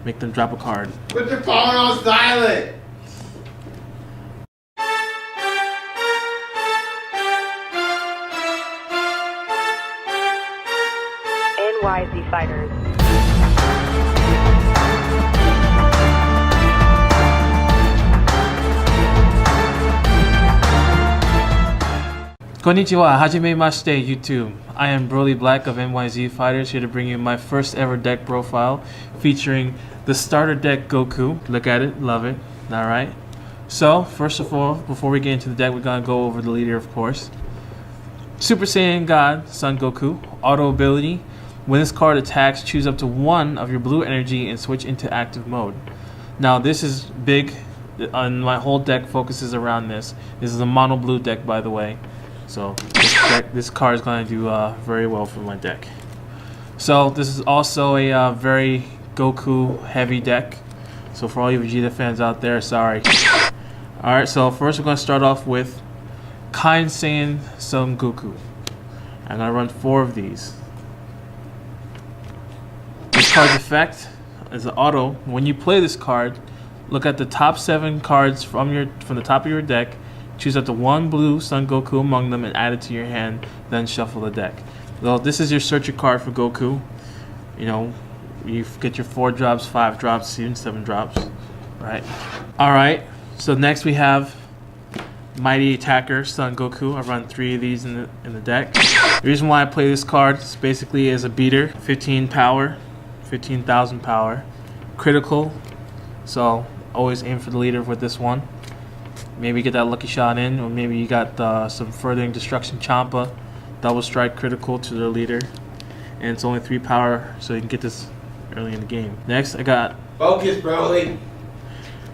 Make them drop a card. Put your phone on silent! NYZ Fighters. Konnichiwa, hajimemashite YouTube. I am Broly Black of NYZ Fighters, here to bring you my first ever deck profile featuring the starter deck Goku. Look at it, love it. Alright. So, first of all, before we get into the deck, we're going to go over the leader, of course. Super Saiyan God, Son Goku. Auto ability. When this card attacks, choose up to one of your blue energy and switch into active mode. Now, this is big, and my whole deck focuses around this. This is a mono blue deck, by the way. So this card is going to do very well for my deck. So this is also a very Goku heavy deck. So for all you Vegeta fans out there, sorry. Alright, so first we're going to start off with Kind Saiyan Son Goku. I'm going to run 4 of these. This card's effect is an auto. When you play this card, look at the top 7 cards from the top of your deck. Choose up to one blue Son Goku among them and add it to your hand, then shuffle the deck. So this is your searcher card for Goku. You know, you get your 4 drops, 5 drops, even 7 drops. Right. Alright, so next we have Mighty Attacker Son Goku. I run 3 of these in the deck. The reason why I play this card is basically as a beater. 15 power, 15,000 power. Critical, so always aim for the leader with this one. Maybe get that lucky shot in, or maybe you got some furthering destruction Champa, double strike critical to their leader, and it's only 3 power, so you can get this early in the game. Next, I got Focus, Broly.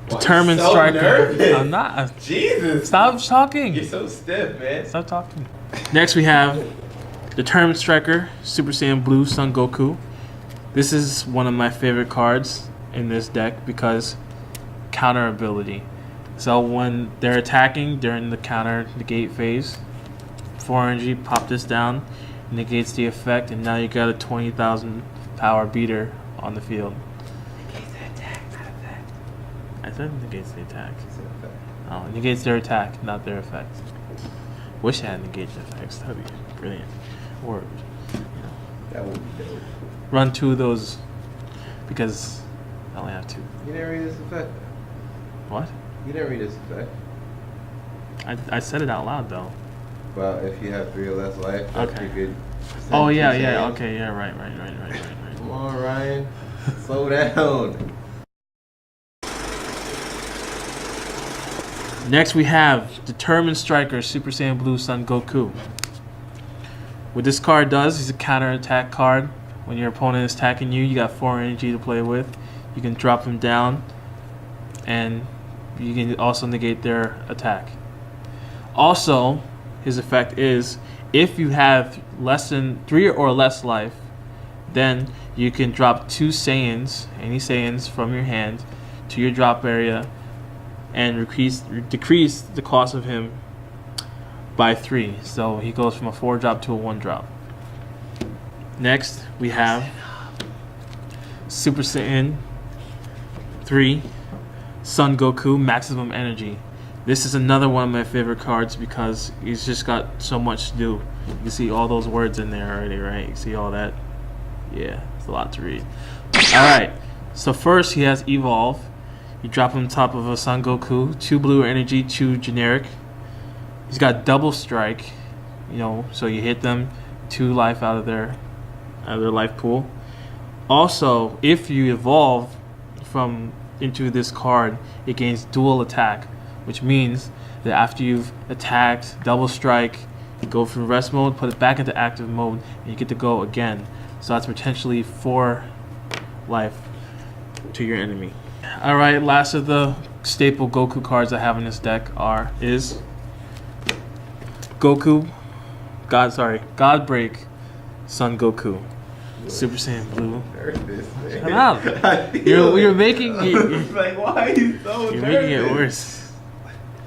Determined so Striker. Nervous. I'm not. Jesus. Stop talking. You're so stiff, man. Stop talking. Next, we have Determined Striker Super Saiyan Blue Son Goku. This is one of my favorite cards in this deck because counter ability. So when they're attacking during the counter negate phase, 4 energy, pop this down, negates the effect, and now you got a 20,000 power beater on the field. Negates the attack, not effect. I said negates the attack. Oh, negates their attack, not their effect. Wish I had negate the effects. That'd be brilliant. Or, you know, That would be dope. run 2 of those because I only have 2. You didn't read this effect. What? You didn't read this effect. I said it out loud though. Well, if you have 3 or less life, that's Okay. you could. Oh yeah, send 2 yeah, Saiyans. okay, yeah, right. Come on, Ryan. Slow down. Next we have Determined Striker Super Saiyan Blue Son Goku. What this card does is a counter attack card. When your opponent is attacking you, you got 4 energy to play with. You can drop him down, and you can also negate their attack. Also, his effect is if you have less than 3 or less life, then you can drop 2 Saiyans, any Saiyans from your hand, to your drop area and decrease the cost of him by 3. So he goes from a 4 drop to a 1 drop. Next, we have Super Saiyan 3 Son Goku Maximum Energy. This is another one of my favorite cards because he's just got so much to do. You can see all those words in there already, right? You see all that? Yeah, it's a lot to read. Alright, so first he has Evolve. You drop him on top of a Son Goku, 2 blue energy, 2 generic. He's got double strike, you know, so you hit them 2 life out of their life pool. Also, if you evolve into this card, it gains dual attack, which means that after you've attacked, double strike, you go from rest mode, put it back into active mode, and you get to go again. So that's potentially 4 life to your enemy. Alright, last of the staple Goku cards I have in this deck is God Break Son Goku. Super Saiyan Blue. Nervous, man. Shut up. You're making like, why are you so you're nervous? making it worse.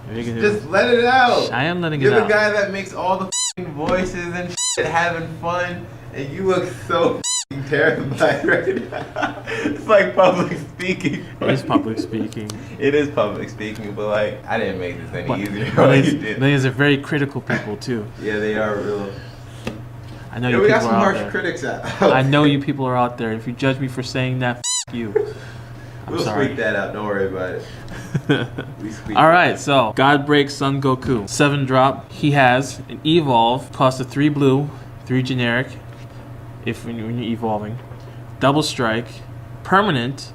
You're making it Just let it out. I am letting You're it the out. guy that makes all the voices and shit, having fun, and you look so terrified right now. It's like public speaking. It is public speaking. It is public speaking, but like I didn't make this any But easier. these are very critical people too. Yeah, they are real. I know Yeah, you we got people some are out harsh there. critics out. I know you people are out there. If you judge me for saying that, you. I'm We'll sorry. squeak that out. Don't worry about it. We squeak. All right, so God breaks Son Goku. 7 drop. He has an evolve. Cost of 3 blue, 3 generic. If when you're evolving, double strike, permanent.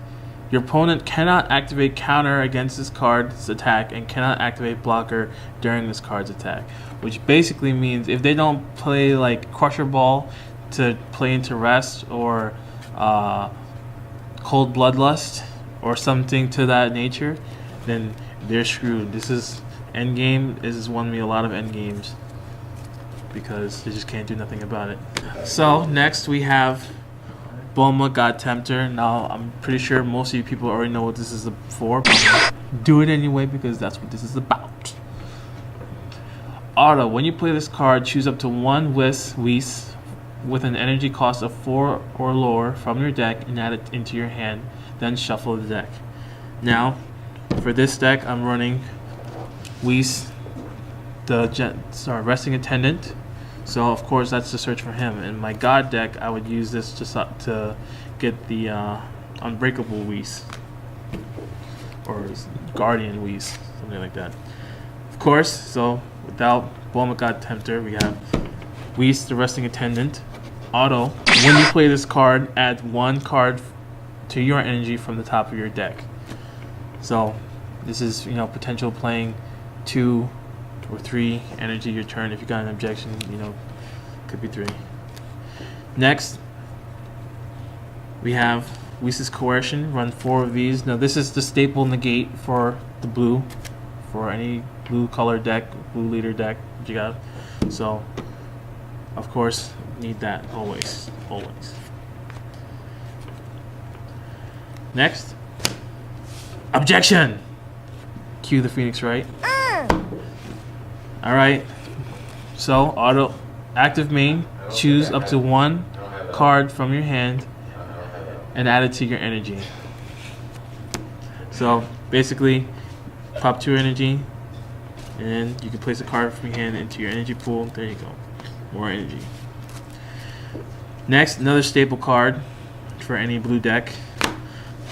Your opponent cannot activate counter against this card's attack and cannot activate blocker during this card's attack. Which basically means if they don't play like Crusher Ball to play into rest or Cold Bloodlust or something to that nature, then they're screwed. This is endgame. This has won me a lot of endgames because they just can't do nothing about it. So next we have Bulma God Tempter. Now I'm pretty sure most of you people already know what this is for, but I'm gonna do it anyway because that's what this is about. Auto. When you play this card, choose up to 1 Whis with an energy cost of 4 or lower from your deck and add it into your hand. Then shuffle the deck. Now, for this deck, I'm running Whis, the Resting Attendant. So of course that's to search for him. In my God deck, I would use this to get the Unbreakable Whis or Guardian Whis, something like that. Of course, so without Bulma God Tempter, we have Whis, the Resting Attendant. Auto. When you play this card, add 1 card to your energy from the top of your deck. So this is potential playing 2 or 3 energy your turn. If you got an objection, could be 3. Next, we have Whis' Coercion. Run 4 of these. Now this is the staple negate for the blue, for any blue color deck, blue leader deck that you got. So of course need that always. Next, objection. Cue the Phoenix Right. All right. So auto active main. Choose up to 1 card from your hand and add it to your energy. So basically, pop 2 energy, and then you can place a card from your hand into your energy pool. There you go, more energy. Next, another staple card for any blue deck.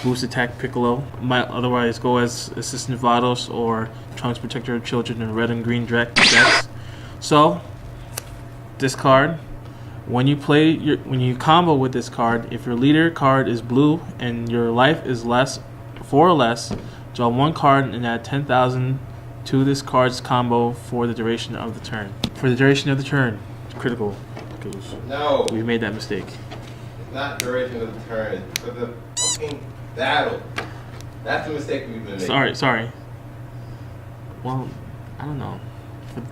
Boost Attack Piccolo. Might otherwise go as Assistant Vados or Trunks Protector of Children in red and green decks. So this card, when you combo with this card, if your leader card is blue and your life is 4 or less, draw 1 card and add 10,000 to this card's combo for the duration of the turn. For the duration of the turn, critical. No. We made that mistake. It's not duration of the turn. It's for the fucking battle. That's the mistake we've been making. Sorry. Well, I don't know.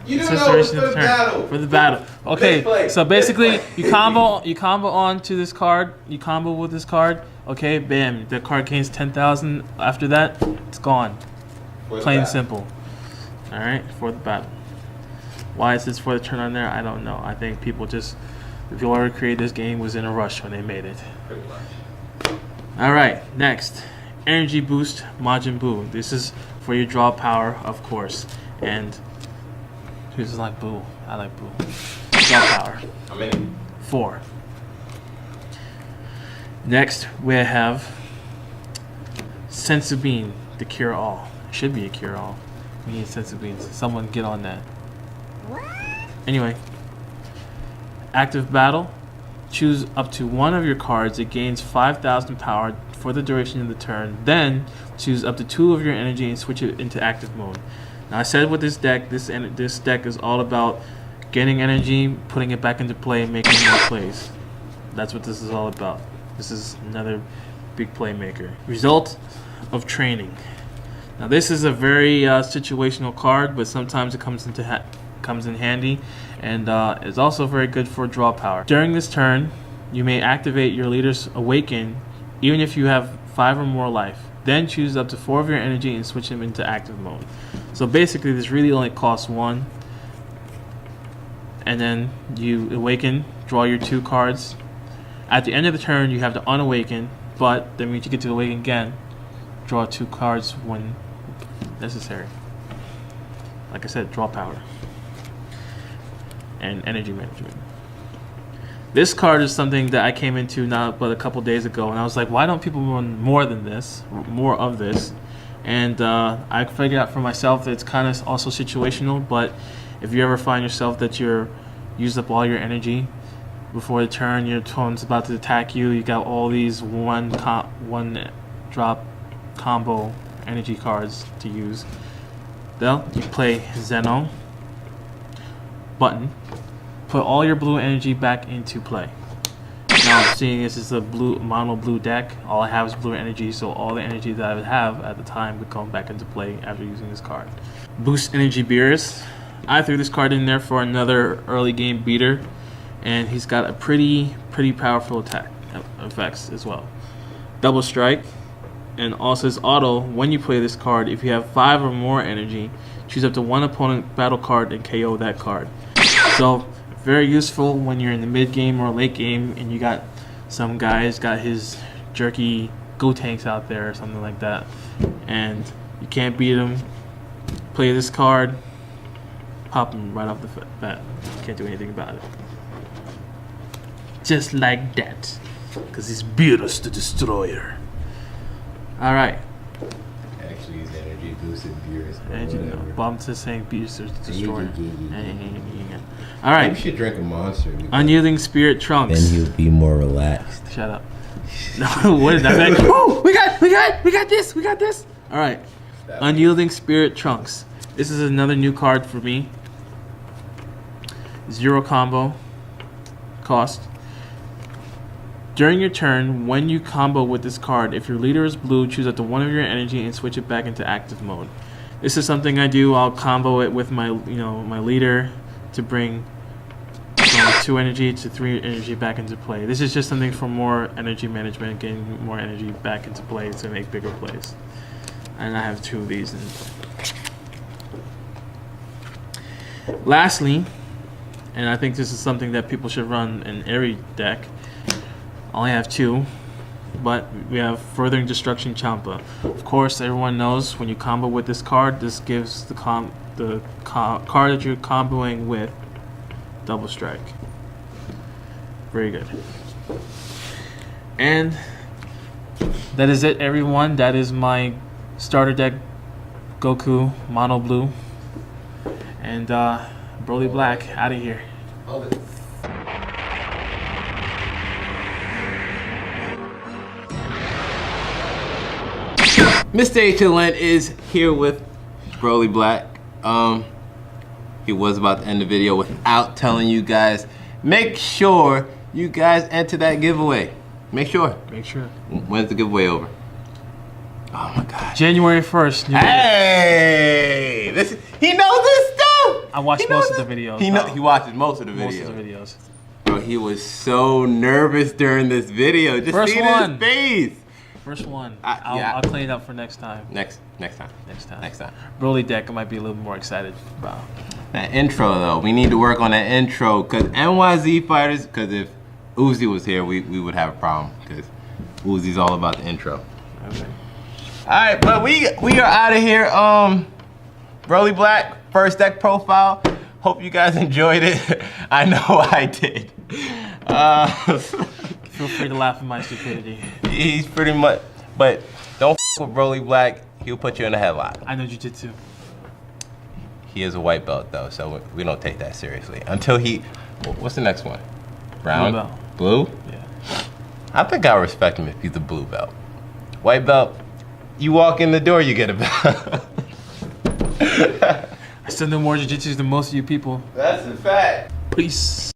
You don't know. It's for the battle. For the battle. Okay. So basically, you combo on to this card. You combo with this card. Okay. Bam. The card gains 10,000. After that, it's gone. Plain and simple. All right. For the battle. Why is this for the turn on there? I don't know. I think people just, the people who created this game was in a rush when they made it. Pretty much. Alright, next. Energy Boost Majin Buu. This is for your draw power, of course. And who doesn't like Buu? I like Buu. Draw power. How many? 4. Next, we have Senzu Bean, the cure all. Should be a cure all. We need Senzu Beans. Someone get on that. Anyway, active battle. Choose up to 1 of your cards. It gains 5,000 power for the duration of the turn. Then choose up to 2 of your energy and switch it into active mode. Now I said with this deck, this deck is all about getting energy, putting it back into play, making more plays. That's what this is all about. This is another big playmaker. Result of training. Now this is a very situational card, but sometimes it comes in handy, and is also very good for draw power. During this turn, you may activate your leader's Awaken, even if you have 5 or more life. Then choose up to 4 of your energy and switch them into active mode. So basically, this really only costs 1. And then you Awaken, draw your 2 cards. At the end of the turn, you have to unawaken, but that means you get to awaken again. Draw 2 cards when necessary. Like I said, draw power. And energy management. This card is something that I came into not but a couple days ago, and I was like, why don't people run more of this? And I figured out for myself that it's kind of also situational, but if you ever find yourself that you're used up all your energy before the turn, your opponent's about to attack you, you got all these one drop combo energy cards to use. Well, you play Zeno, button, put all your blue energy back into play. Now, seeing this is a mono blue deck, all I have is blue energy, so all the energy that I would have at the time would come back into play after using this card. Boost Energy Beers. I threw this card in there for another early game beater, and he's got a pretty powerful attack effects as well. Double Strike, and also his auto, when you play this card, if you have 5 or more energy, choose up to 1 opponent battle card and KO that card. So, very useful when you're in the mid game or late game and you got some guys got his jerky Gotenks out there or something like that, and you can't beat him. Play this card, pop him right off the bat. Can't do anything about it. Just like that, because he's Beerus the Destroyer. All right. Actually, use energy boosted beers. But I'm just saying Beerus the Destroyer. All right. You should drink a Monster. Unyielding Spirit Trunks. Then he'll be more relaxed. Shut up. No, what is that? Oh, we got this. All right. Unyielding Spirit Trunks. This is another new card for me. 0 combo cost. During your turn, when you combo with this card, if your leader is blue, choose up to 1 of your energy and switch it back into active mode. This is something I do. I'll combo it with my leader to bring 2 energy to 3 energy back into play. This is just something for more energy management, getting more energy back into play to make bigger plays. And I have 2 of these in play. Lastly, and I think this is something that people should run in every deck. I only have 2, but we have Furthering Destruction Champa. Of course, everyone knows when you combo with this card, this gives the card that you're comboing with double strike. Very good. And that is it, everyone. That is my starter deck, Goku Mono Blue, and Broly Black out of here. Mr. HLN is here with Broly Black. He was about to end the video without telling you guys. Make sure you guys enter that giveaway. Make sure. When's the giveaway over? Oh my God. January 1st. Hey! He knows this stuff! I watched most of the videos. He watches most of the videos. Most of the videos. Bro, he was so nervous during this video. Just First see one. his face. First one. Yeah. I'll clean it up for next time. Next time. Broly deck, I might be a little more excited about. That intro though, we need to work on that intro, because NYZ fighters, because if Uzi was here, we would have a problem, because Uzi's all about the intro. Okay. Alright, but we are out of here. Broly Black, first deck profile. Hope you guys enjoyed it. I know I did. Feel free to laugh at my stupidity. He's pretty much, but don't with Broly Black, he'll put you in a headlock. I know jiu-jitsu. He is a white belt though, so we don't take that seriously. Until what's the next one? Brown? Blue belt. Blue? Yeah. I think I respect him if he's a blue belt. White belt, you walk in the door, you get a belt. I still know more jiu-jitsu than most of you people. That's a fact. Peace.